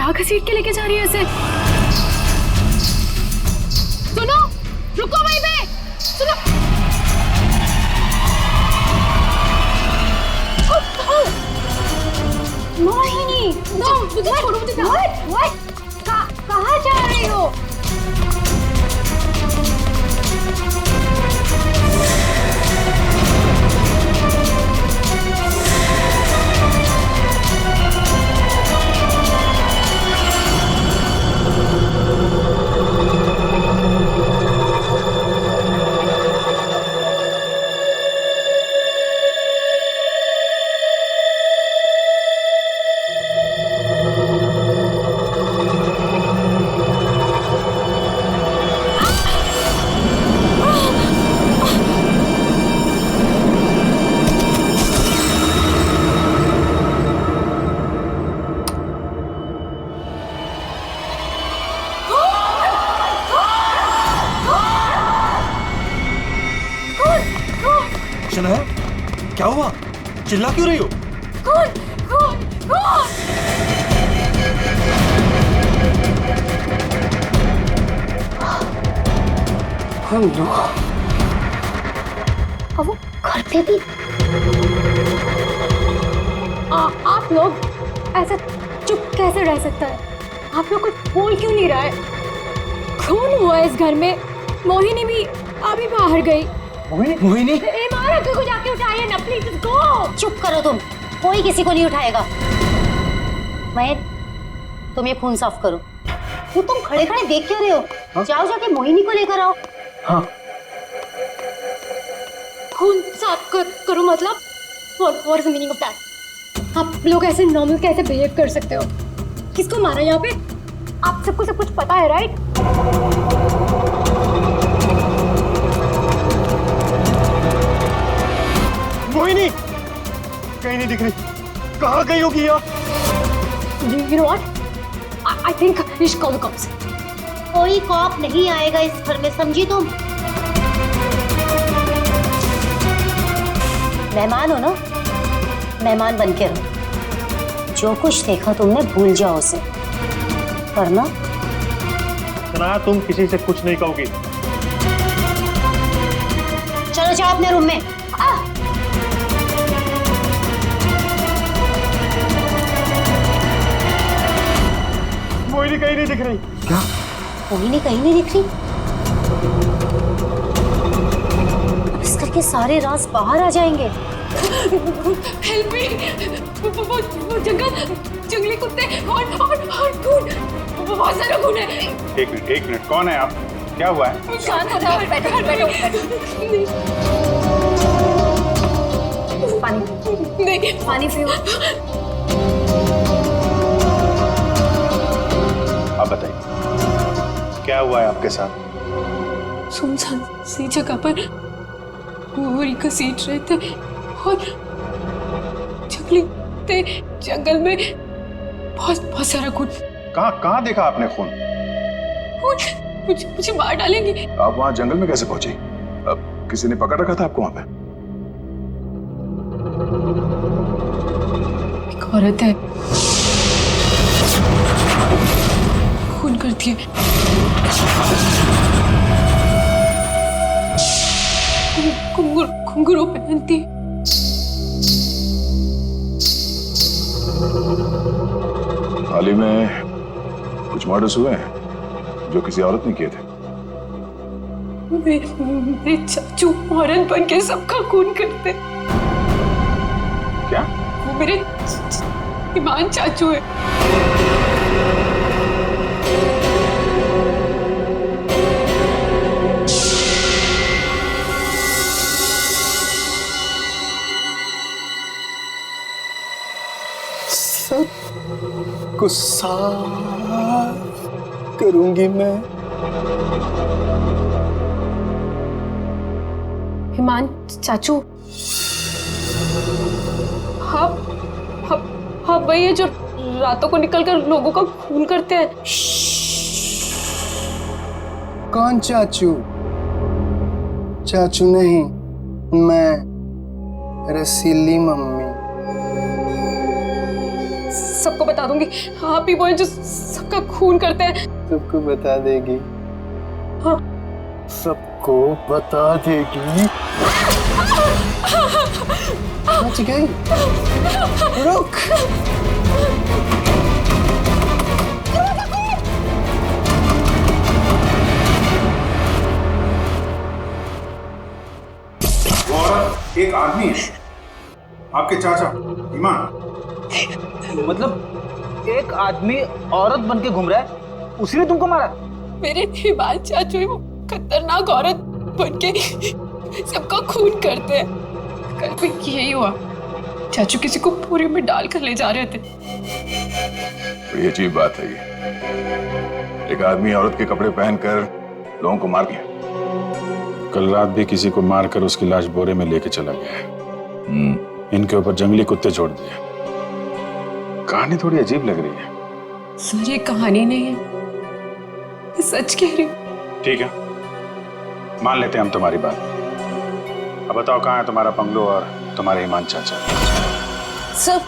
क्या घसीट के लेके जा रही है इसे? सुनो, रुको वहीं पे, सुनो। मोहिनी, मुझे छोड़ो, मुझे कहाँ जा रही हो? शनाया, क्या हुआ? चिल्ला क्यों रही हो? कौन? कौन? कौन? हम लोग और वो घर पे भी। आप लोग ऐसा चुप कैसे रह सकता है? आप लोग कुछ बोल क्यों नहीं रहा है? खून हुआ इस घर में। मोहिनी भी अभी बाहर गई। मोहिनी? ईमान अंकल को जाके उठाइए ना प्लीज, गो। चुप करो तुम, कोई किसी को नहीं उठाएगा। महेश, तुम ये खून साफ करो। वो तुम खड़े खड़े देख क्यों रहे हो? हाँ? जाओ जाके मोहिनी को लेकर आओ। हाँ। खून साफ करो मतलब? What is the meaning of that? आप लोग ऐसे नॉर्मल कैसे बिहेव कर सकते हो? किसको मारा यहाँ पे? आप सबको सब कुछ पता है, राइट? मोहिनी कहीं नहीं दिख रही। कहाँ गई होगी यार? You know what? I think we should call the cops. कोई कॉप नहीं आएगा इस घर में, समझी तुम? मेहमान हो ना, मेहमान बन के रहो। जो कुछ देखा तुमने भूल जाओ उसे, वरना शनाया, तुम किसी से कुछ नहीं कहोगी। चलो जाओ अपने रूम में। मोहिनी कहीं नहीं दिख रही। क्या? मोहिनी कहीं नहीं दिख रही? अब इस घर के सारे राज बाहर आ जाएंगे। Help me! वो जंगली कुत्ते और खून, बहुत सारा खून है। एक मिनट, कौन है आप? क्या हुआ है? शांत हो जाओ, बैठो। पानी नहीं, पानी पियो। आप बताइए, क्या हुआ है आपके साथ? सुनसान सी जगह पर गोरी घसीट रहे थे और जंगल में बहुत सारा खून। कहाँ देखा आपने खून? मुझे मार डालेंगे। आप वहाँ जंगल में कैसे पहुंची? अब किसी ने पकड़ रखा था आपको वहाँ पे? एक औरत है, खून करती है। घुंघरू पहनती है। हाल ही में कुछ मर्डर्स हुए हैं जो किसी औरत ने किए थे। मेरे चाचू औरत बन के सबका खून करते। क्या? वो मेरे ईमान चाचू है। को साफ करूंगी मैं। ईमान चाचू, हाँ वही है जो रातों को निकलकर लोगों का खून करते हैं। कौन चाचू? चाचू नहीं, मैं रसीली मम्मी। सबको बता दूंगी। आप ही वो हैं जो सबका खून करते हैं। सबको बता देगी। हाँ। सबको बता देगी। बच गई। रुक। वो औरत एक आदमी है, आपके चाचा ईमान। मतलब एक आदमी औरत बन के घूम रहा है, उसी ने तुमको मारा? मेरे ईमान चाचू वो खतरनाक औरत बन के सबका खून करते हैं। कल भी यही हुआ, चाचू किसी को पूरी में डाल कर ले जा रहे थे। बड़ी अजीब बात है ये। एक आदमी औरत के कपड़े पहनकर लोगों को मार दिया। कल रात भी किसी को मारकर उसकी लाश बोरे में लेके चला गया है। इनके ऊपर जंगली कुत्ते छोड़ दिए। कहानी थोड़ी अजीब लग रही है। सर ये कहानी नहीं है, मैं सच कह रही हूँ। ठीक है, मान लेते हैं हम तुम्हारी बात। अब बताओ कहाँ है तुम्हारा बंगलो और तुम्हारे ईमान चाचा? सर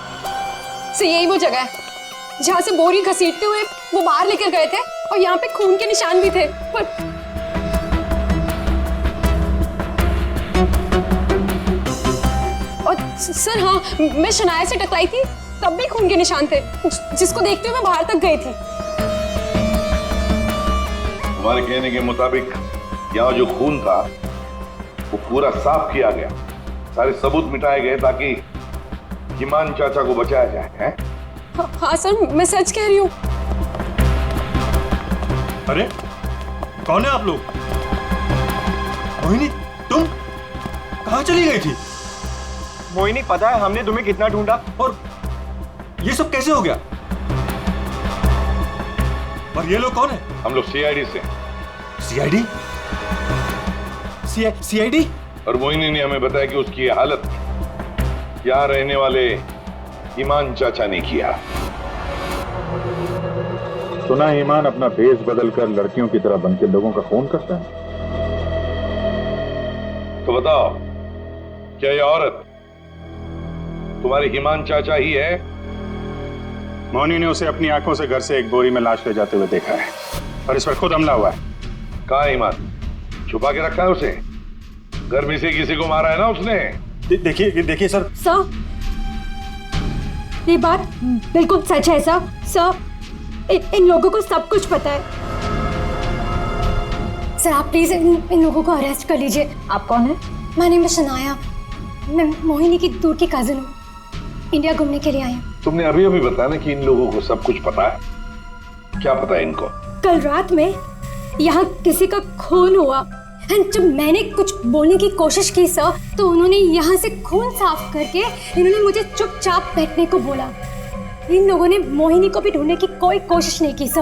यही वो जगह है जहाँ से बोरी घसीटते हुए वो बाहर लेकर गए थे, और यहाँ पे खून के निशान भी थे। पर और सर हाँ, मैं शनाया से टकराई थी, तब भी खून के निशान थे, जिसको देखते हुए मैं बाहर तक गई थी। तुम्हारे कहने के मुताबिक यहाँ जो खून था वो पूरा साफ किया गया, सारे सबूत मिटाए गए ताकि ईमान चाचा को बचाया जाए, हैं? हाँ सर, मैं सच कह रही हूँ। अरे कौन है आप लोग? मोहिनी, तुम कहाँ चली गई थी? मोहिनी, पता है हमने तुम्हें कितना ढूंढा। और ये सब कैसे हो गया? और ये लोग कौन है? हम लोग सीआईडी से। सीआईडी? सीआईडी? और मोहिनी ने हमें बताया कि उसकी ये हालत यहाँ रहने वाले ईमान चाचा ने किया। सुना ईमान अपना भेष बदलकर लड़कियों की तरह बनकर लोगों का खून करता है। तो बताओ, क्या ये औरत तुम्हारे ईमान चाचा ही है? मोहिनी ने उसे अपनी आंखों से घर से एक बोरी में लाश ले जाते हुए देखा है, और इस पर खुद हमला हुआ है। कहाँ है ईमान? छुपा के रखा है उसे? घर में से किसी को मारा है ना उसने? देखिए सर, ये बात बिल्कुल सच है सर। इन लोगों को सब कुछ पता है। सर आप प्लीज इन लोगों को अरेस्ट कर लीजिए। आप कौन है? माय नेम इज शनाया, मैं मोहिनी की दूर की कजिन हूँ, इंडिया घूमने के लिए आई हूँ। तुमने अभी अभी बताया ना कि इन लोगों को सब कुछ पता है। क्या पता है इनको? कल रात में यहाँ किसी का खून हुआ, जब मैंने कुछ बोलने की कोशिश की सर, तो उन्होंने यहाँ से खून साफ करके इन्होंने मुझे चुपचाप बैठने को बोला। इन लोगों ने मोहिनी को भी ढूंढने की कोई कोशिश नहीं की सर।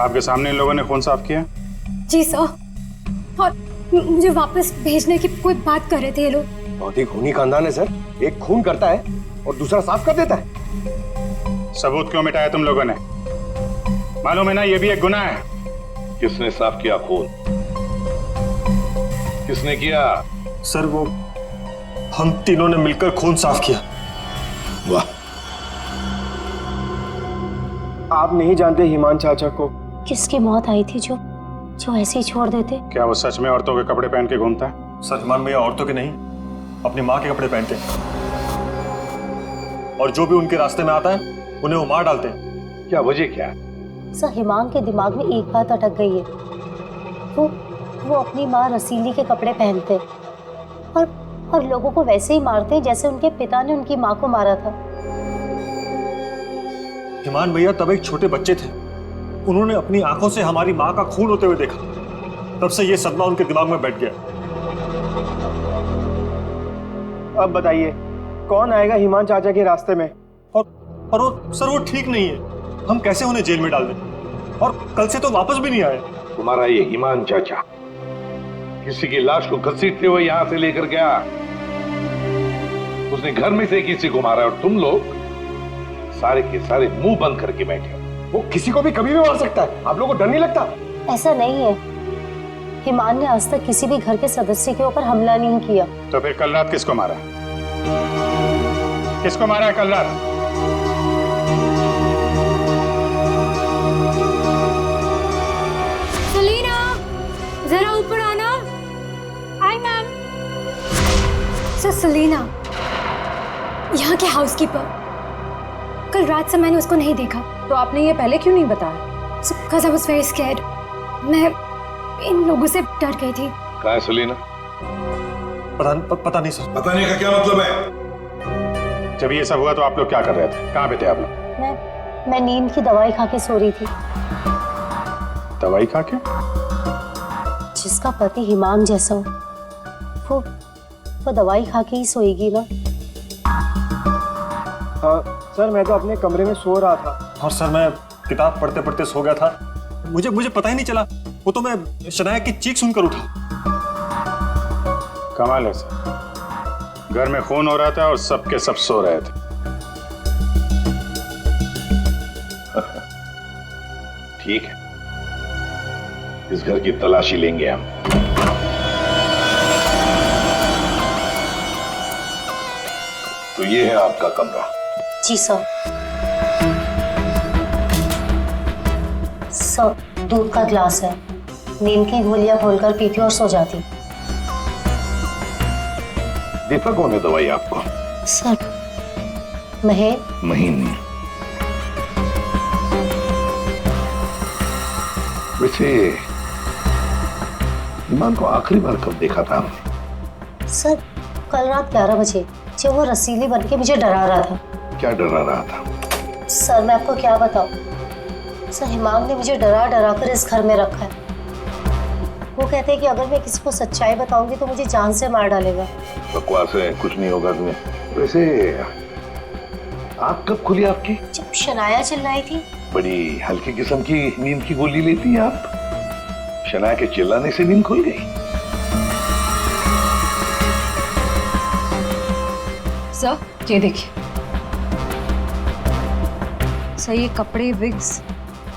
आपके सामने इन लोगों ने खून साफ किया? जी सर, और मुझे वापस भेजने की कोई बात कर रहे थे ये लोग। बहुत ही खूनी खानदान है सर, एक खून करता है और दूसरा साफ कर देता है। सबूत क्यों मिटाया तुम लोगों ने? मालूम है ना ये भी एक गुनाह है। किसने साफ किया खून? किसने किया? सर वो हम तीनों ने मिलकर खून साफ किया। वाह, आप नहीं जानते ईमान चाचा को? किसकी मौत आई थी जो ऐसे ही छोड़ देते? क्या वो सच में औरतों के कपड़े पहन के घूमता है? सलमान भैया औरतों के नहीं, अपनी माँ के कपड़े पहनते हैं, और जो भी उनके रास्ते में आता है उन्हें वो मार डालते हैं। क्या वजह क्या? सर हिमांग के दिमाग में एक बात अटक गई है। वो अपनी माँ रसीली के कपड़े पहनते और लोगों को वैसे ही मारते जैसे उनके पिता ने उनकी माँ को मारा था। ईमान भैया तब एक छोटे बच्चे थे, उन्होंने अपनी आंखों से हमारी माँ का खून होते हुए देखा, तब से ये सदमा उनके दिमाग में बैठ गया। अब बताइए कौन आएगा ईमान चाचा के रास्ते में? और वो सर वो ठीक नहीं है, हम कैसे उन्हें जेल में डाल दें? और कल से तो वापस भी नहीं आए। तुम्हारा ये ईमान चाचा किसी की लाश को घसीटते हुए यहां से लेकर गया, उसने घर में से किसी को मारा, और तुम लोग सारे के सारे मुंह बंद करके बैठे हो। वो किसी को भी कभी भी मार सकता है, आप लोगों को डर नहीं लगता? ऐसा नहीं है, हिमान ने आज तक किसी भी घर के सदस्य के ऊपर हमला नहीं किया। तो फिर कल रात किसको मारा? किसको मारा है कल रात? सलीना, यहाँ के हाउसकीपर। कल रात से मैंने उसको नहीं देखा। तो आपने ये पहले क्यों नहीं बताया? Because I was very scared. मैं इन लोगों से डर गई थी। कहाँ है सलीना? पता नहीं सर। पता नहीं का क्या मतलब है? जब ये सब हुआ तो आप लोग क्या कर रहे थे? कहाँ पे थे आप लोग? मैं नींद की दवाई खा के सो रही थी। दवाई खा के? जिसका पति हिमांग जैसा हो, वो दवाई खा के ही सोएगी ना। हाँ सर, मैं तो अपने कमरे में सो रहा था। और सर मैं किताब पढ़ते पढ़ते सो गया था। मुझे पता ही नहीं चला। वो तो मैं शनाया की चीख सुनकर उठा। कमाल है सर, घर में खून हो रहा था और सबके सब सो रहे थे। ठीक है, इस घर की तलाशी लेंगे हम। तो ये है आपका कमरा। जी सर। सर, दूध का ग्लास है। नींद की गोलियां खोलकर पीती और सो जाती। दीपा कौन है दवाई आपको? सर, महीन। वैसे ईमान को आखिरी बार कब देखा था हमने? सर, कल रात 11 बजे जब वो रसीली बन के मुझे डरा रहा था। क्या डरा रहा था? सर, मैं आपको क्या बताऊं? सर, हिमांग ने मुझे डरा डरा कर इस घर में रखा है। वो कहते हैं कि अगर मैं किसी को सच्चाई बताऊंगी तो मुझे जान से मार डालेगा। बकवास है, कुछ नहीं होगा तुम्हें। वैसे आँख कब खुली आपकी? जब शनाया चिल्लाई थी। बड़ी हल्की किस्म की नींद की गोली लेती हैं आप। शनाया के चिल्लाने से नींद खुल गई? सर, ये देखिए सर, ये कपड़े, विग्स,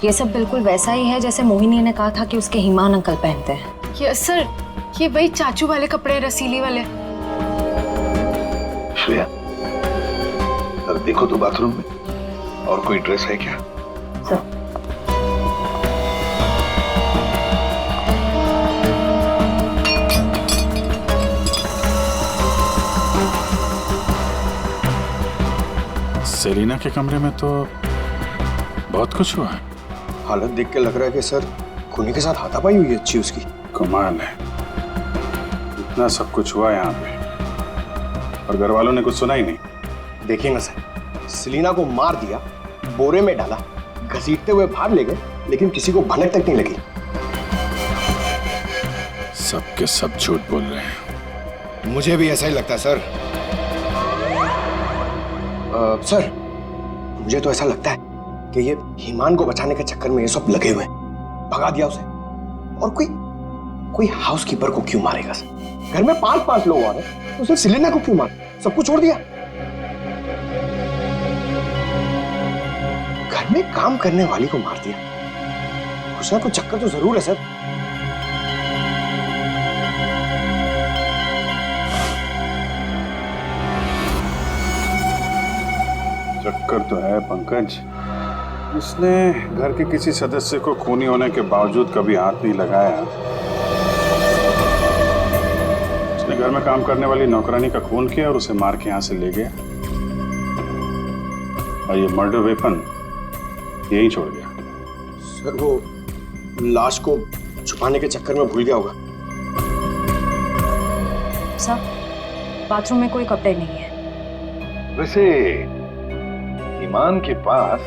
ये सब बिल्कुल वैसा ही है जैसे मोहिनी ने कहा था कि उसके हिमान अंकल पहनते हैं। यस सर, ये वही चाचू वाले कपड़े, रसीली वाले। श्रेया, सर देखो तो बाथरूम में और कोई ड्रेस है क्या? सर, सेलिना के कमरे में तो बहुत कुछ हुआ है। हालत देख के लग रहा है कि सर खूनी के साथ हाथापाई हुई है अच्छी उसकी। कमाल है, इतना सब कुछ हुआ यहाँ पे और घर वालों ने कुछ सुना ही नहीं। देखिए ना सर, सेलिना को मार दिया, बोरे में डाला, घसीटते हुए बाहर ले गए, लेकिन किसी को भनक तक नहीं लगी। सबके सब झूठ बोल रहे हैं। मुझे भी ऐसा ही लगता है सर। सर, मुझे तो ऐसा लगता है कि ये हिमान को बचाने के चक्कर में ये सब लगे हुए हैं। भगा दिया उसे। और कोई हाउसकीपर को क्यों मारेगा सर? घर में 5-5 लोग आ रहे हैं, तो सिर्फ सेलिना को क्यों मार? सब कुछ छोड़ दिया। घर में काम करने वाली को मार दिया। कुछ ना कुछ चक्कर तो जरूर है सर। चक्कर तो है पंकज। उसने घर के किसी सदस्य को खूनी होने के बावजूद कभी हाथ नहीं लगाया। उसने घर में काम करने वाली नौकरानी का खून किया और उसे मार के यहाँ से ले गया और ये मर्डर वेपन यहीं छोड़ गया। सर, वो लाश को छुपाने के चक्कर में भूल गया होगा। सर, बाथरूम में कोई कपड़े नहीं है। वैसे ईमान के पास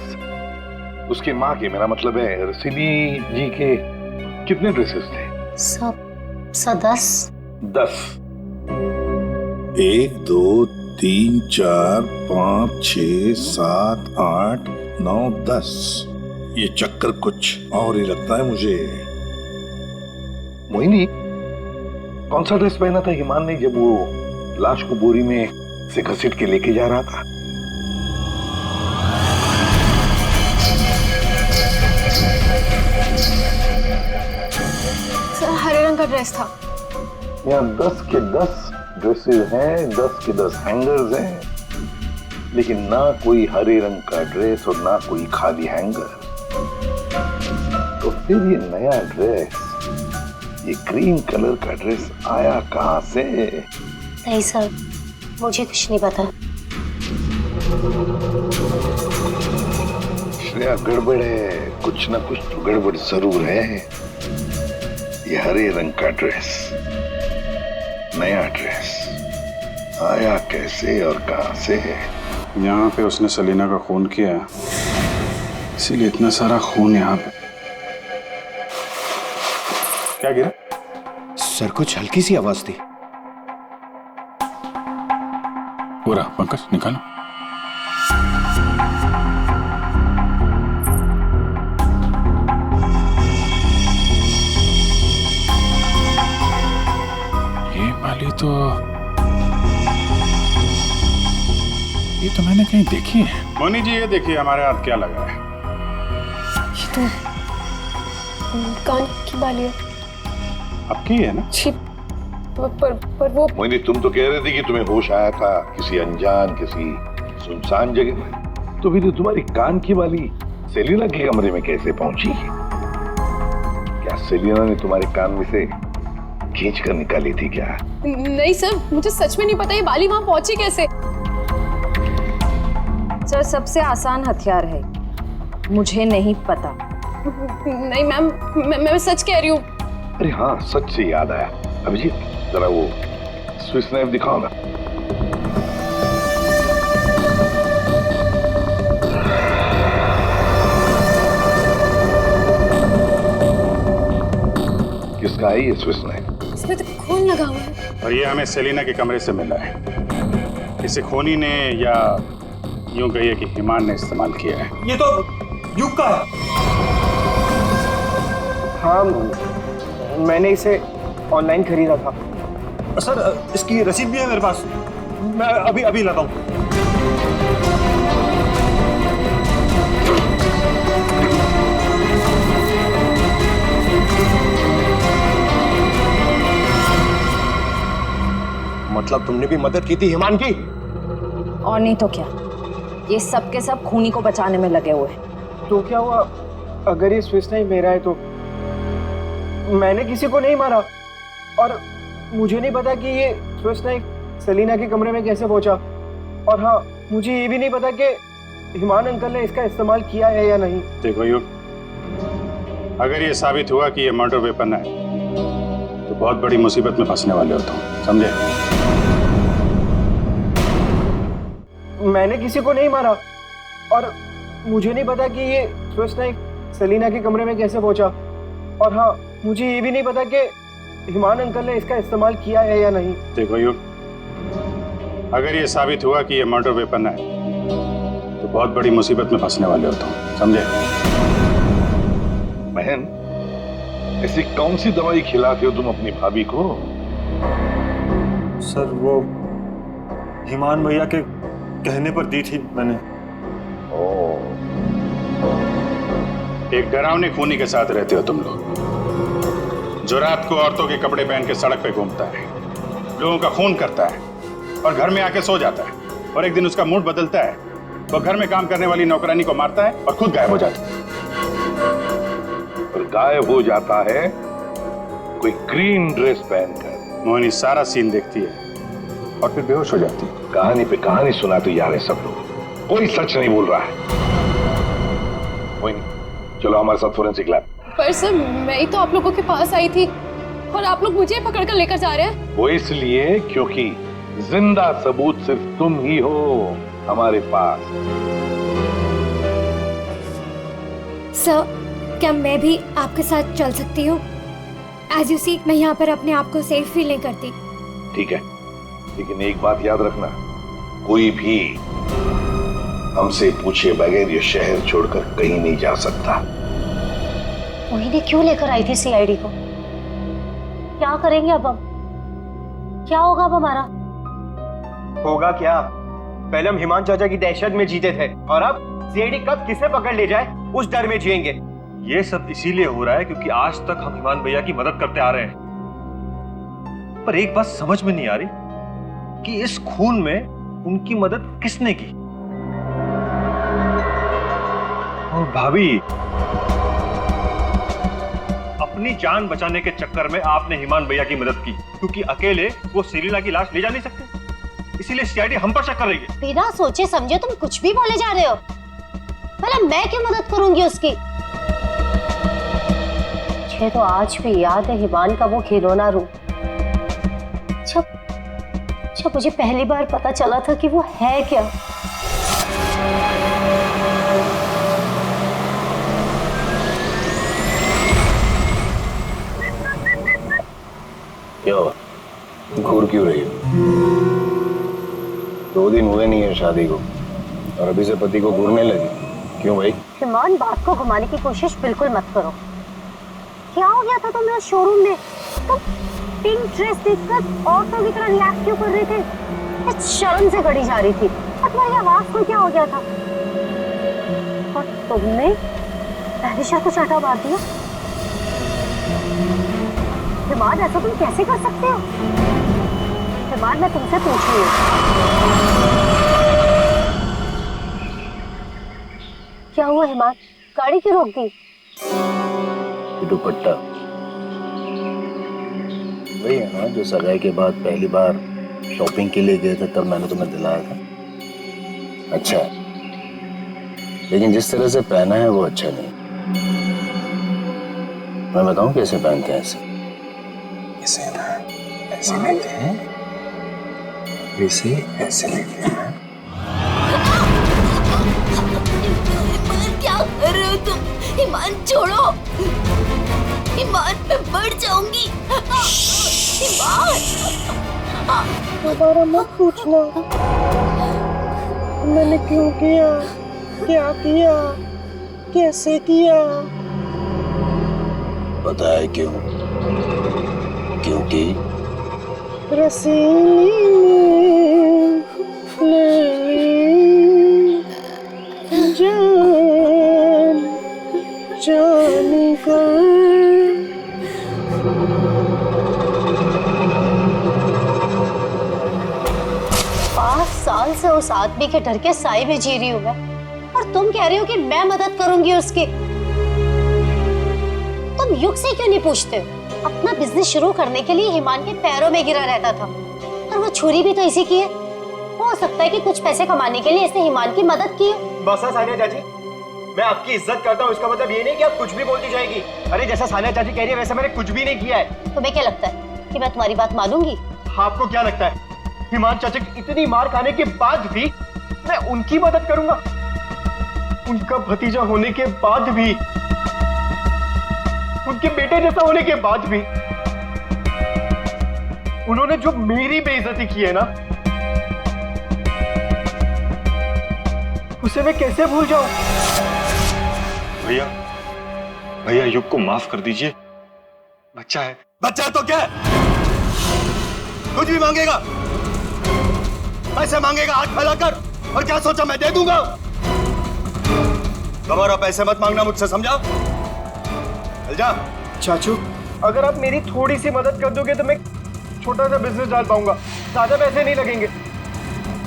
उसकी माँ के, मेरा मतलब है रसीली जी के, कितने ड्रेसेस थे? सब 10। 10। 1 2 3 4 5 6 7 8 9 10। ये चक्कर कुछ और ही लगता है मुझे। मोहिनी, कौन सा ड्रेस पहना था हिमान ने जब वो लाश को बोरी में से घसीट के लेके जा रहा था? सर, हरे रंग का ड्रेस था। यहाँ 10 के 10 ड्रेसेस हैं, 10 के 10 हैंगर्स हैं, लेकिन ना कोई हरे रंग का ड्रेस और ना कोई खाली हैंगर। तो फिर ये नया ड्रेस, ये ग्रीन कलर का ड्रेस आया कहाँ से? नहीं सर, मुझे कुछ नहीं पता। श्रेया, गड़बड़ है, कुछ ना कुछ तो गड़बड़ जरूर है। ये हरे रंग का ड्रेस, नया ड्रेस, आया कैसे और कहां से है? यहाँ पे उसने सलीना का खून किया है, इसीलिए इतना सारा खून यहाँ पे। क्या गिरा? सर, कुछ हल्की सी आवाज थी। पूरा पंकज निकालो। ये वाली तो मैंने कहीं देखी है। मोनी जी, ये देखिए हमारे हाथ क्या लगा है। ये तो कान की बाली है। आपकी है ना? छी, पर वो मोहिनी, तुम तो कह रहे थे कि तुम्हें होश आया था किसी अनजान, किसी सुनसान जगह में, तो फिर तुम्हारी कान की बाली सेलिना के कमरे में कैसे पहुंची? क्या सेलिना ने तुम्हारे कान में से खींच कर निकाली थी क्या? नहीं सर, मुझे सच में नहीं पता ये बाली वहां पहुंची कैसे। सर, सबसे आसान हथियार है, मुझे नहीं पता। नहीं मैम, मैं सच कह रही हूँ। अरे हाँ, सच से याद आया, अभिजीत जरा वो स्विस नाइफ दिखाओ ना। किसका है ये स्विस नाइफ? इसमें तो खून लगा हुआ है। और ये हमें सेलिना के कमरे से मिला है। इसे खूनी ने, या यूं कहिए कि हिमान ने इस्तेमाल किया है। ये तो युग का है। हाँ, मैंने इसे ऑनलाइन खरीदा था। सर, इसकी रसीद भी है मेरे पास, मैं अभी लाता हूँ। मतलब तुमने भी मदद की थी हिमान की? और नहीं तो क्या, ये सब के सब खूनी को बचाने में लगे हुए हैं। तो क्या हुआ अगर ये स्विस नाइफ मेरा है? तो मैंने किसी को नहीं मारा, और मुझे नहीं पता कि ये स्विस नाइफ सलीना के कमरे में कैसे पहुंचा। और हाँ, मुझे ये भी नहीं पता कि हिमान अंकल ने इसका इस्तेमाल किया है या नहीं। देखो युग, अगर ये साबित हुआ कि ये मर्डर वेपन है तो बहुत बड़ी मुसीबत में फंसने वाले हो तुम, समझे? मैंने किसी को नहीं मारा, और मुझे नहीं पता कि ये स्विस नाइफ सलीना के कमरे में कैसे पहुंचा। और हाँ, मुझे ये भी नहीं पता कि हिमान अंकल ने इसका इस्तेमाल किया है या नहीं। देखो युग, अगर ये साबित हुआ कि ये मर्डर वेपन है तो बहुत बड़ी मुसीबत में फंसने वाले हो तुम, समझे? बहन, ऐसी कौन सी दवाई खिलाते हो तुम अपनी भाभी को? सर, वो हिमान भैया के कहने पर दी थी मैंने। एक डरावने खूनी के साथ रहते हो तुम लोग, जो रात को औरतों के कपड़े पहन के सड़क पे घूमता है, लोगों का खून करता है और घर में आके सो जाता है, और एक दिन उसका मूड बदलता है, वो घर में काम करने वाली नौकरानी को मारता है और खुद गायब हो जाता है। और गायब हो जाता है कोई ग्रीन ड्रेस पहनकर। मोहिनी सारा सीन देखती है और फिर बेहोश हो जाती है। कहानी पे कहानी सुनाते जा रहे सब लोग, कोई सच नहीं बोल रहा है। मोहिनी, चलो हमारे साथ फोरेंसिक लैब। पर सर, मैं ही तो आप लोगों के पास आई थी और आप लोग मुझे पकड़ कर लेकर जा रहे हैं। वो इसलिए क्योंकि जिंदा सबूत सिर्फ तुम ही हो हमारे पास। सर, क्या मैं भी आपके साथ चल सकती हूँ? एज यू सी, मैं यहाँ पर अपने आप को सेफ फील नहीं करती। ठीक है, लेकिन एक बात याद रखना, कोई भी हमसे पूछे बगैर ये शहर छोड़कर कहीं नहीं जा सकता। मोहिनी क्यों लेकर आई थी सीआईडी को? क्या करेंगे अब हम? क्या होगा अब हमारा? होगा क्या? पहले हम हिमान चाचा की दहशत में जीते थे, और अब सीआईडी कब किसे पकड़ ले जाए उस डर में जिएंगे। ये सब इसीलिए हो रहा है क्योंकि आज तक हम हिमान भैया की मदद करते आ रहे हैं। पर एक बात समझ में नहीं आ रही कि इस खून में उनकी मदद किसने की। और भाभी, अपनी जान बचाने के चक्कर में आपने हिमान भैया की मदद की, क्योंकि अकेले वो सेलिना की लाश ले जा नहीं सकते। इसीलिए सीआईडी हम पर शक कर रही है। बिना सोचे समझे तुम कुछ भी बोले जा रहे हो। भला मैं क्यों मदद करूंगी उसकी? मुझे तो आज भी याद है हिमान का वो खिलौना रूम। जब मुझे पहली बार पता चला था कि वो है क्या। क्या हुआ? घूर क्यों रही हो? 2 दिन हुए नहीं है शादी को और अभी से पति को घूरने लगी। क्यों भाई? हिमान, बात को घुमाने की कोशिश बिल्कुल मत करो। क्या हो गया था तुम्हें शोरूम में? तुम पिंक ड्रेस देखकर औरतों की तरह रिएक्ट क्यों कर रहे थे? मैं शर्म से गड़ी जा रही थी और तुम्हारी आवाज को क्या हो गया था? और तुमने पहले को चाटा मार दिया। हिमान, ऐसा तुम कैसे कर सकते हो? हिमान, मैं तुमसे पूछ रही हूँ, क्या हुआ हिमान? गाड़ी क्यों रोक दी? दुपट्टा वही है ना जो सगाई के बाद पहली बार शॉपिंग के लिए गए थे, तब मैंने तुम्हें दिलाया था। अच्छा, लेकिन जिस तरह से पहना है वो अच्छा नहीं। मैं बताऊं कैसे पहनते हैं? ऐसे ऐसे लेते हैं, ऐसे लेते हैं। क्या कर रहे हो तुम? ईमान छोड़ो, ईमान मैं मर जाऊंगी। ईमान, दोबारा मत पूछना मैंने क्यों किया, क्या किया, कैसे किया। पता है क्यों? क्योंकि रसीली ले ली जान जाने का। 5 साल से उस आदमी के डर के साए में जी रही हूँ मैं, और तुम कह रही हो कि मैं मदद करूंगी उसकी। तुम युग से क्यों नहीं पूछते? अपना बिजनेस शुरू करने के लिए हिमान के पैरों में गिरा रहता था, और वो छुरी भी तो इसी की है। हो सकता है कि कुछ पैसे कमाने के लिए इसने हिमान की मदद की हो। बस सानिया चाची, मैं आपकी इज्जत करता हूँ, इसका मतलब ये नहीं कि आप कुछ भी बोलती जाएगी। अरे जैसा सानिया चाची कह रही है वैसे मैंने कुछ भी नहीं किया है। तुम्हें क्या लगता है कि मैं तुम्हारी बात मानूंगी? आपको क्या लगता है हिमान चाचा की इतनी मार खाने के बाद भी मैं उनकी मदद करूंगा? उनका भतीजा होने के बाद भी, उनके बेटे जैसा होने के बाद भी उन्होंने जो मेरी बेइज्जती की है ना, उसे मैं कैसे भूल जाऊं? भैया, भैया युग को माफ कर दीजिए, बच्चा है। बच्चा है तो क्या है? कुछ भी मांगेगा, पैसे मांगेगा हाथ फैलाकर, और क्या सोचा मैं दे दूंगा? दोबारा पैसे मत मांगना मुझसे, समझा? चल जा। चाचू, अगर आप मेरी थोड़ी सी मदद कर दोगे तो मैं छोटा सा बिजनेस डाल पाऊंगा। ज्यादा पैसे नहीं लगेंगे,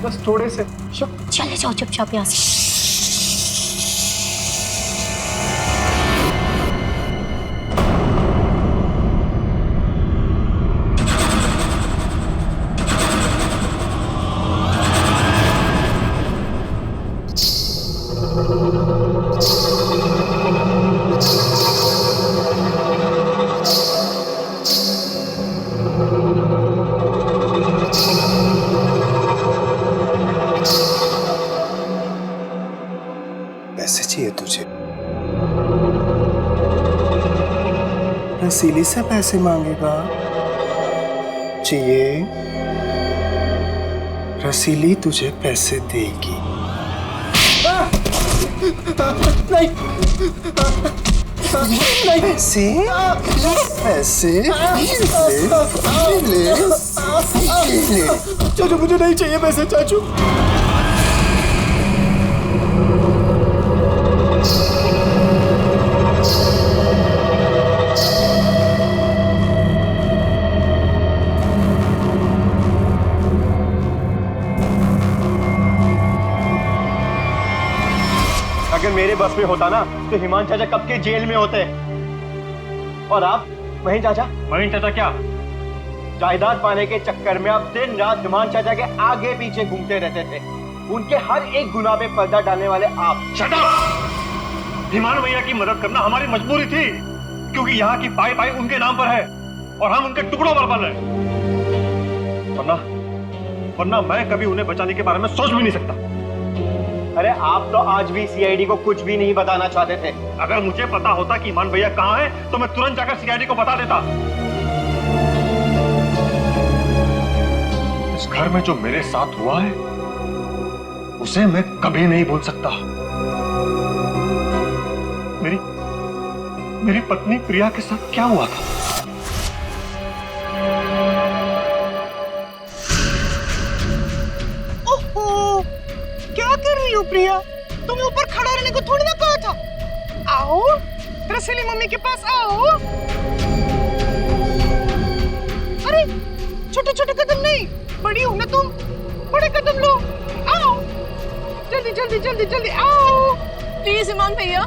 बस थोड़े से। चले जाओ चुपचाप यहाँ से। पैसे चाहिए तुझे? रसीली से पैसे मांगेगा? चाहिए? रसीली तुझे पैसे देगी। नहीं, नहीं, पैसे, पैसे ले, ले। चाचू मुझे नहीं चाहिए पैसे चाचू। अगर मेरे बस में होता ना तो हिमान चाचा कब के जेल में होते। और आप वहीं चाचा? वहीं चाचा क्या? जायदाद पाने के चक्कर में आप दिन रात हिमान चाचा के आगे पीछे घूमते रहते थे। उनके हर एक गुनाह पे पर्दा डालने वाले आप। Shut up! हिमान भैया की मदद करना हमारी मजबूरी थी, क्योंकि यहाँ की पाई पाई उनके नाम पर है और हम उनके टुकड़ों पर पल रहे हैं। वरना मैं कभी उन्हें बचाने के बारे में सोच भी नहीं सकता। अरे आप तो आज भी सीआईडी को कुछ भी नहीं बताना चाहते थे। अगर मुझे पता होता कि ईमान भैया कहाँ है तो मैं तुरंत जाकर सीआईडी को बता देता। इस घर में जो मेरे साथ हुआ है उसे मैं कभी नहीं भूल सकता। मेरी पत्नी प्रिया के साथ क्या हुआ था? ओहो, क्या कर रही हो प्रिया? तुम्हें ऊपर खड़ा रहने को थोड़ी ना कहा था। आओ रसीली मम्मी के पास आओ। अरे छोटे छोटे कदम नहीं, बड़ी हो ना तुम, बड़े कदम लो। आओ जल्दी जल्दी जल्दी जल्दी आओ। प्लीज ईमान भैया,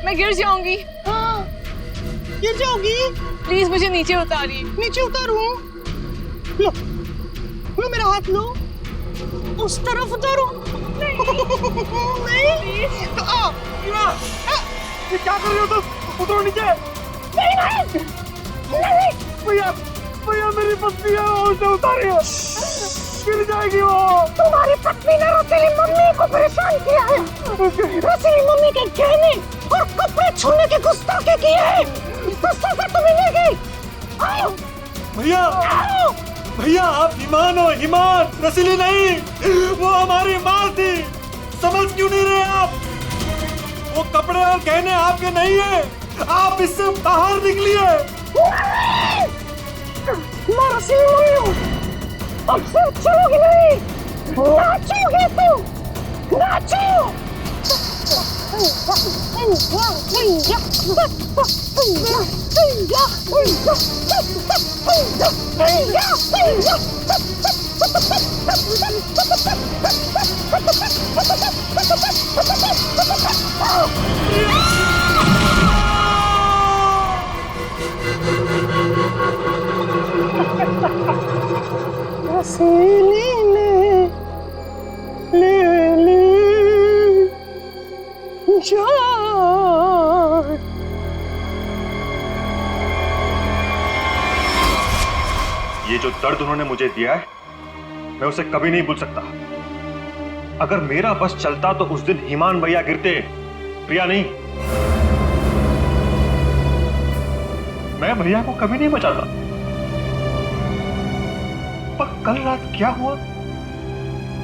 मैं गिर जाऊंगी। हाँ, गिर जाओगी? प्लीज मुझे नीचे उतारिए। नीचे उतारूं? लो लो मेरा हाथ लो, उस तरफ उतारो। नहीं तो आओ। ये क्या कर रहे हो तुम? उतरो नीचे। नहीं नहीं नहीं भैया, भैया मेरी पत्नी है, उसे उतारिए, गिर जाएगी वो। तुम्हारी पत्नी ने रसीली मम्मी को परेशान किया है। रसीली मम्मी के गहने और कपड़े छूने की गुस्ताखी की है, तो सजा तो मिलेगी। आओ भैया, भैया आप ईमान हो, ईमान, रसीली नहीं। वो हमारी माँ थी, समझ क्यों नहीं रहे आप? वो कपड़े और गहने आपके नहीं है, आप इससे बाहर निकलिए। मैं रसीली मम्मी हूँ, अब से चलोगी नहीं, नाचोगे तुम, नाचो। रसीली ले ली जान। ये जो दर्द उन्होंने मुझे दिया है मैं उसे कभी नहीं भूल सकता। अगर मेरा बस चलता तो उस दिन ईमान भैया गिरते, प्रिया नहीं। मैं भैया को कभी नहीं बचाता। पर कल रात क्या हुआ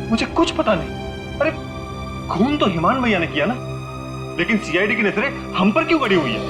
मुझे कुछ पता नहीं। अरे खून तो ईमान भैया ने किया ना, लेकिन सीआईडी की नजरें हम पर क्यों गड़ी हुई है?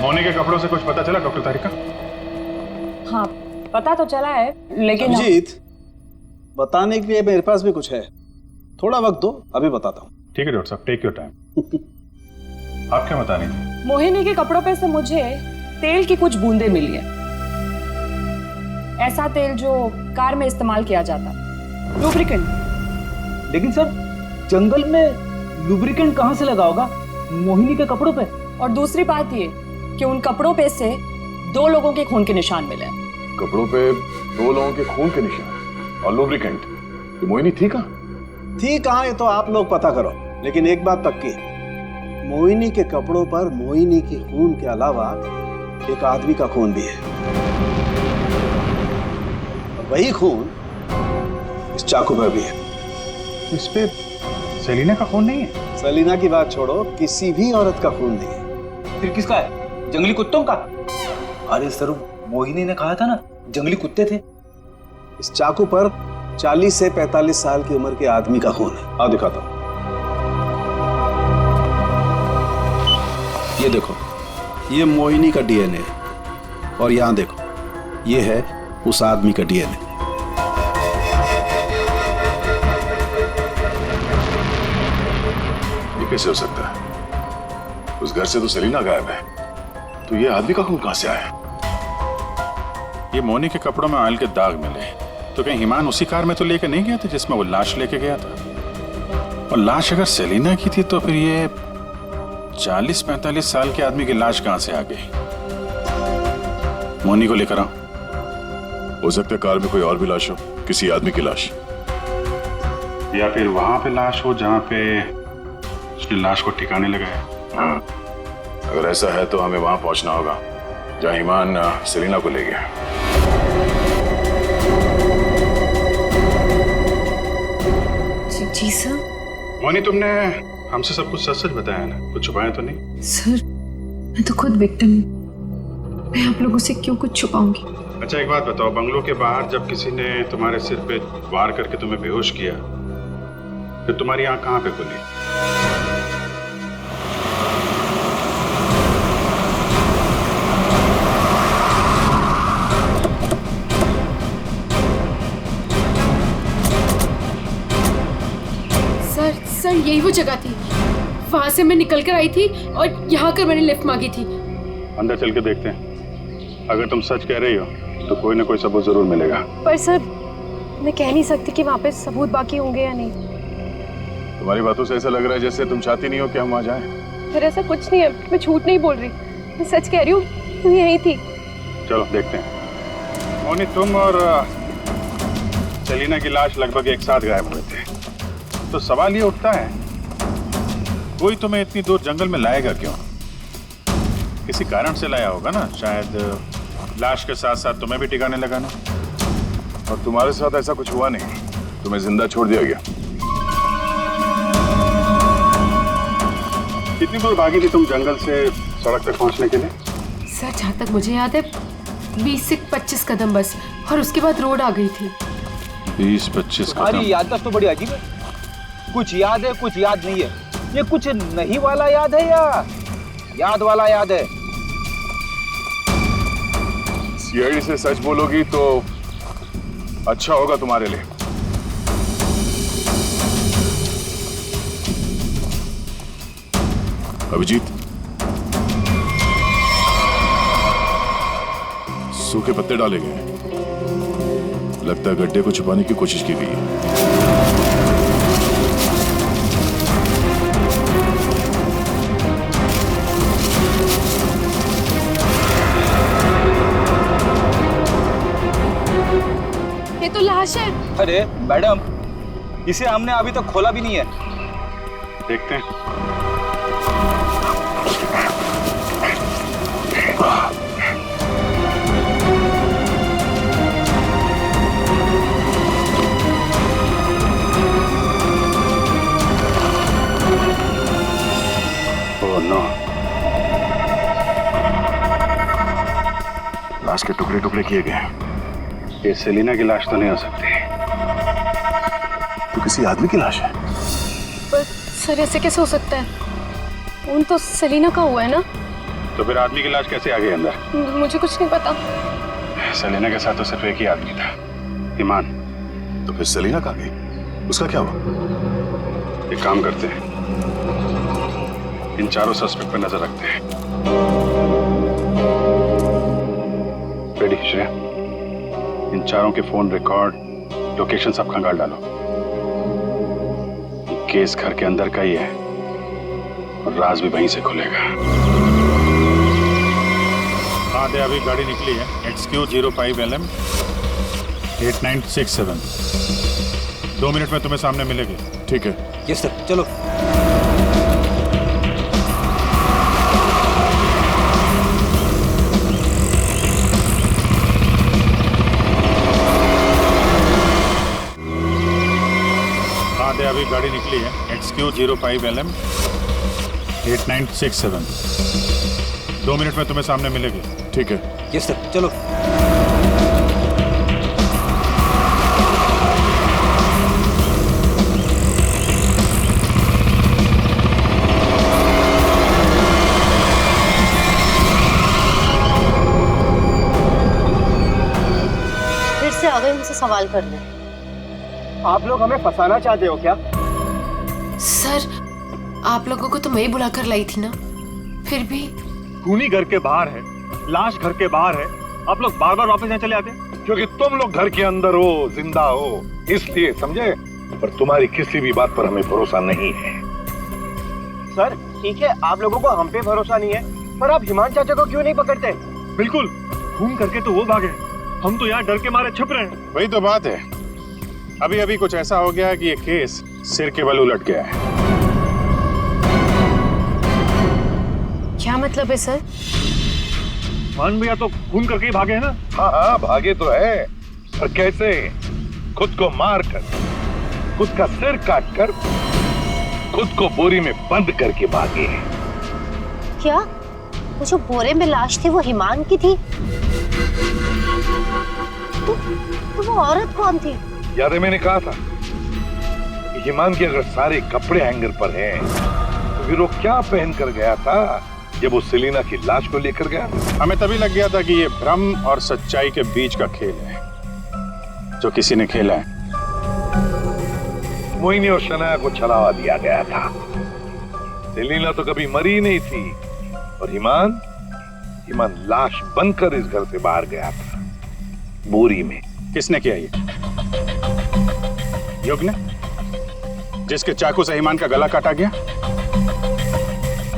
मोनी के कपड़ों से कुछ पता चला डॉक्टर तारिका? हाँ पता तो चला है, लेकिन अभिजीत, बताने के लिए मेरे पास भी कुछ है, थोड़ा वक्त दो, अभी बताता हूँ। ठीक है डॉक्टर साहब, टेक योर टाइम। आप क्या बताने थे? मोहिनी के कपड़ों पे से मुझे तेल की कुछ बूंदें मिली है। ऐसा तेल जो कार में इस्तेमाल किया जाता, लुब्रिकेंट। लेकिन सर जंगल में लुब्रिकेंट कहाँ से लगा होगा मोहिनी के कपड़ों पे? और दूसरी बात ये कि उन कपड़ों पे से 2 लोगों के खून के निशान मिले। कपड़ों पे 2 लोगों के खून के निशान और लुब्रिकेंट। तो मोहिनी थी कहाँ? थी कहाँ ये तो आप लोग पता करो, लेकिन एक बात पक्की, मोहिनी के कपड़ों पर मोहिनी की खून के अलावा एक आदमी का खून भी है। और वही खून इस चाकू पर भी है। इस पे सेलिना का खून नहीं है? सेलिना की बात छोड़ो, किसी भी औरत का खून नहीं है। फिर किसका है? जंगली कुत्तों का? अरे सर मोहिनी ने कहा था ना जंगली कुत्ते थे। इस चाकू पर 40 से 45 साल की उम्र के आदमी का खून है। आओ दिखाता हूं। ये देखो, ये मोहिनी का डीएनए है और यहां देखो, ये है उस आदमी का डीएनए। ये कैसे हो सकता है? उस घर से तो सेलिना गायब है, तो ये आदमी का खून कहां से आया? ये मोनी के कपड़ों में ऑयल के दाग मिले, तो कहीं हिमान उसी कार में तो लेके नहीं गया था जिसमें वो लाश लेके गया था? और लाश अगर सेलिना की थी तो फिर ये 40-45 साल के आदमी की लाश कहां से आ गई? मोनी को लेकर आओ। हो सकता है कार में कोई और भी लाश हो, किसी आदमी की लाश, या फिर वहां पे लाश हो जहां पे उसने लाश को ठिकाने लगाया। हाँ, अगर ऐसा है तो हमें वहां पहुंचना होगा जहां ईमान सेलिना को ले गया। जी सर। मोनी, तुमने हमसे सब कुछ सच सच बताया ना, कुछ छुपाया तो नहीं? सर, मैं तो खुद विक्टिम हूँ, मैं आप लोगों से क्यों कुछ छुपाऊंगी? अच्छा एक बात बताओ, बंगलों के बाहर जब किसी ने तुम्हारे सिर पे वार करके तुम्हें बेहोश किया, फिर तुम्हारी आंख कहाँ पे खुली? सर यही वो जगह थी, वहां से मैं निकल कर आई थी और यहाँ कर मैंने लिफ्ट मांगी थी। अंदर चल के देखते हैं, अगर तुम सच कह रही हो तो कोई ना कोई सबूत जरूर मिलेगा। पर सर, मैं कह नहीं सकती कि वहाँ पे सबूत बाकी होंगे या नहीं। तुम्हारी बातों से ऐसा लग रहा है जैसे तुम चाहती नहीं हो कि हम वहां जाएं। फिर ऐसा कुछ नहीं है, मैं झूठ नहीं बोल रही, मैं सच कह रही हूँ, मैं यही थी। चलो देखते हैं। मोनी, तुम और सेलिना की लाश लगभग एक साथ गायब हुए थे, तो सवाल ये उठता है, कोई तुम्हें इतनी दूर जंगल में लाएगा क्यों? किसी कारण से लाया होगा ना, शायद लाश के साथ साथ तुम्हें भी ठिकाने लगाना। और तुम्हारे साथ ऐसा कुछ हुआ नहीं, तुम्हें जिंदा छोड़ दिया गया। कितनी दूर भागी थी तुम जंगल से सड़क तक पहुंचने के लिए? सर, जहाँ तक मुझे याद है 20 से 25 कदम बस, और उसके बाद रोड आ गई थी। 20-25 कदम? तुम्हारी याददाश्त तो बड़ी अजीब है, कुछ याद है कुछ याद नहीं है। ये कुछ नहीं वाला याद है या याद वाला याद है? सीआईडी से सच बोलोगी तो अच्छा होगा तुम्हारे लिए। अभिजीत, सूखे पत्ते डाले गए, लगता है गड्ढे को छुपाने की कोशिश की गई है। ये तो लाश है। अरे मैडम, इसे हमने अभी तक खोला भी नहीं है। देखते हैं। ओह नो, लाश के टुकड़े टुकड़े किए गए। ये सेलिना की लाश तो नहीं हो सकती, तो किसी आदमी की लाश है। पर सर, ऐसे कैसे हो सकता है? खून तो सेलिना का हुआ है ना? तो फिर आदमी की लाश कैसे आ गई अंदर? मुझे कुछ नहीं पता। सेलिना के साथ तो सिर्फ एक ही आदमी था, ईमान। तो फिर सेलिना कहाँ गई? उसका क्या हुआ? एक काम करते हैं, इन चारों सस्पेक्ट पर नजर रखते हैं। रेडी श्रेया, इन चारों के फोन रिकॉर्ड, लोकेशन सब खंगाल डालो। ये केस घर के अंदर का ही है और राज भी वहीं से खुलेगा। हाँ दे, अभी गाड़ी निकली है, XQ05LM 8967। 2 मिनट में तुम्हें सामने मिलेगी। ठीक है। यस सर, चलो। अभी गाड़ी निकली है, XQ05LM 8967। 2 मिनट में तुम्हें सामने मिलेगी। ठीक है। यस सर, चलो। आ गई उनसे सवाल करने। आप लोग हमें फंसाना चाहते हो क्या? सर, आप लोगों को तो मैं ही बुलाकर लाई थी ना, फिर भी। खूनी घर के बाहर है, लाश घर के बाहर है, आप लोग बार बार वापस यहाँ चले आते हैं? क्योंकि तुम लोग घर के अंदर हो, जिंदा हो, इसलिए, समझे? पर तुम्हारी किसी भी बात पर हमें भरोसा नहीं है। सर ठीक है, आप लोगों को हम पे भरोसा नहीं है, पर आप हिमान चाचा को क्यों नहीं पकड़ते? बिल्कुल, खून करके तो वो भागे, हम तो यहाँ डर के मारे छुप रहे हैं। वही तो बात है, अभी अभी कुछ ऐसा हो गया कि ये केस सिर के बल उलट गया है। क्या मतलब है सर? मान भैया तो खून करके ही भागे हैं ना? हाँ हाँ, भागे तो है, पर कैसे? खुद को मार कर, खुद का सिर काट कर, खुद को बोरी में बंद करके भागे। क्या वो जो बोरे में लाश थी वो हिमान की थी? तो वो औरत कौन थी? याद है मैंने कहा था कि हिमान के अगर सारे कपड़े हैंगर पर हैं, तो फिर वो क्या पहन कर गया था जब वो सेलिना की लाश को लेकर गया? हमें तभी लग गया था कि ये भ्रम और सच्चाई के बीच का खेल है जो किसी ने खेला है। मोहिनी और शनाया को छलावा दिया गया था। सेलिना तो कभी मरी नहीं थी, और हिमान लाश बनकर इस घर से बाहर गया था, बोरी में। किसने किया ये? युग ने, जिसके चाकू से हिमान का गला काटा गया?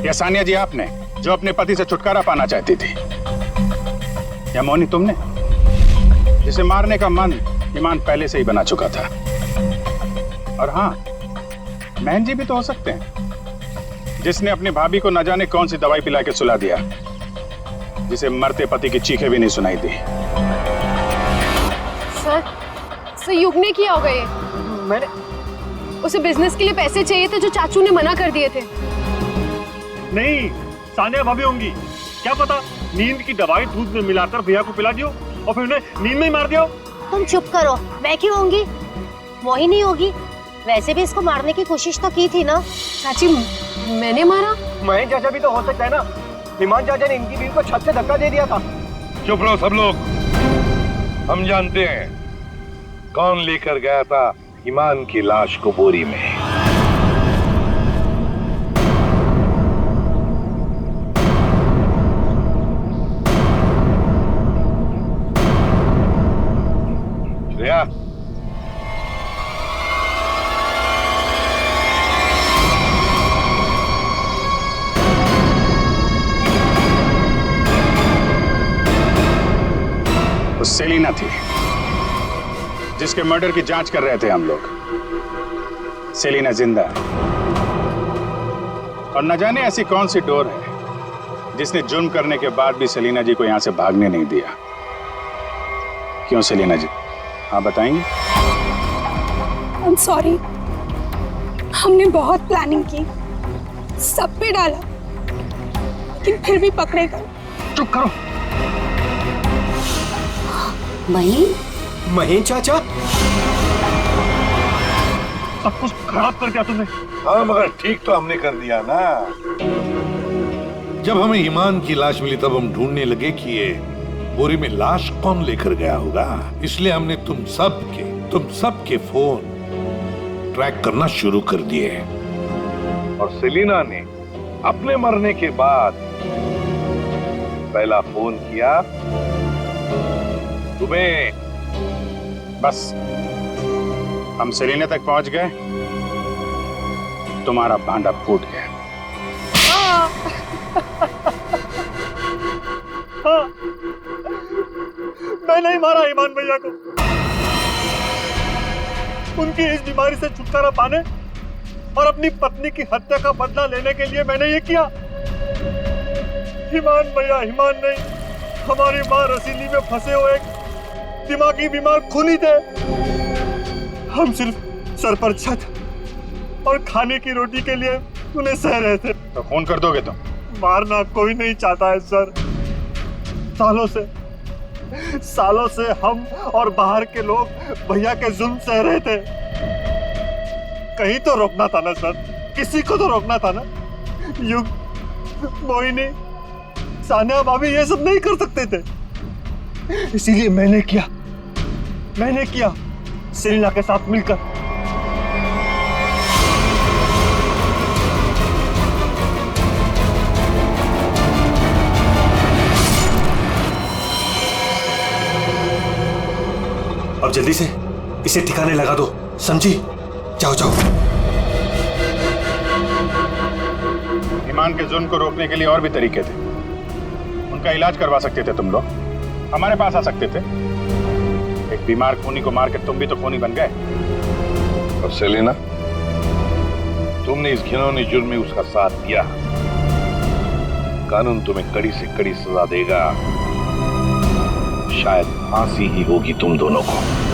या सानिया जी आपने, जो अपने पति से छुटकारा पाना चाहती थी? या मोहिनी तुमने, जिसे मारने का मन हिमान पहले से ही बना चुका था? और हाँ, महन जी भी तो हो सकते हैं, जिसने अपनी भाभी को न जाने कौन सी दवाई पिला के सुला दिया, जिसे मरते पति की चीखें भी नहीं सुनाई दी। सर युग ने किया होगा ये। मैंने उसे बिजनेस के लिए पैसे चाहिए थे जो चाचू ने मना कर दिए थे। नहीं, सानिया भाभी होंगी, क्या पता नींद की दवाई दूध में मिलाकर भैया को पिला दियो और फिर उन्हें नींद में ही मार दियो। तुम चुप करो, मैं क्यों होंगी? मोहिनी होगी। वैसे भी इसको मारने की कोशिश तो की थी ना। चाची, मैंने मारा? महेश चाचा भी तो हो सकता है ना, हिमान चाचा ने इनकी बीवी को छत से धक्का दे दिया था। चुप रहो सब लोग, हम जानते हैं कौन लेकर गया था हिमान की लाश को बोरी में। श्रेया, वो सेलिना थी जिसके मर्डर की जांच कर रहे थे हम लोग। सेलिना जिंदा है, और न जाने ऐसी कौन सी डोर है जिसने जुर्म करने के बाद भी सेलिना जी को यहां से भागने नहीं दिया। क्यों सेलिना जी, आप बताएंगे? I'm sorry, हमने बहुत प्लानिंग की, सब पे डाला, लेकिन फिर भी पकड़े गए। चुप करो। महेश चाचा, सब कुछ खराब कर दिया तुमने। हाँ, मगर ठीक तो हमने कर दिया ना। जब हमें ईमान की लाश मिली तब हम ढूंढने लगे कि ये बोरी में लाश कौन लेकर गया होगा, इसलिए हमने तुम सब के फोन ट्रैक करना शुरू कर दिए। और सेलिना ने अपने मरने के बाद पहला फोन किया तुम्हें। बस हम सेलिना तक पहुंच गए, तुम्हारा भांडा फूट गया। हाँ, मैं नहीं मारा ईमान भैया को। उनकी इस बीमारी से छुटकारा पाने और अपनी पत्नी की हत्या का बदला लेने के लिए मैंने ये किया। ईमान भैया ईमान नहीं, हमारी माँ रसीली में फंसे हुए एक दिमागी बीमार खूनी थे। हम सिर्फ सर पर छत और खाने की रोटी के लिए उन्हें सह रहे थे। तो फोन कर दोगे तुम? मारना कोई नहीं चाहता है सर। सालों से हम और बाहर के लोग भैया के जुल्म सह रहे थे। कहीं तो रोकना था ना सर, किसी को तो रोकना था ना। युग, मोहिनी, सानिया भाभी ये सब नहीं कर सकते थे, इसीलिए मैंने किया। मैंने किया, सेलिना के साथ मिलकर। अब जल्दी से इसे ठिकाने लगा दो, समझी? जाओ जाओ। ईमान के जुल्म को रोकने के लिए और भी तरीके थे। उनका इलाज करवा सकते थे तुम लोग, हमारे पास आ सकते थे। एक बीमार खूनी को मार के तुम भी तो खूनी बन गए। और सेलिना, तुमने इस घिनौने जुर्म में उसका साथ दिया। कानून तुम्हें कड़ी से कड़ी सजा देगा, शायद फांसी ही होगी तुम दोनों को।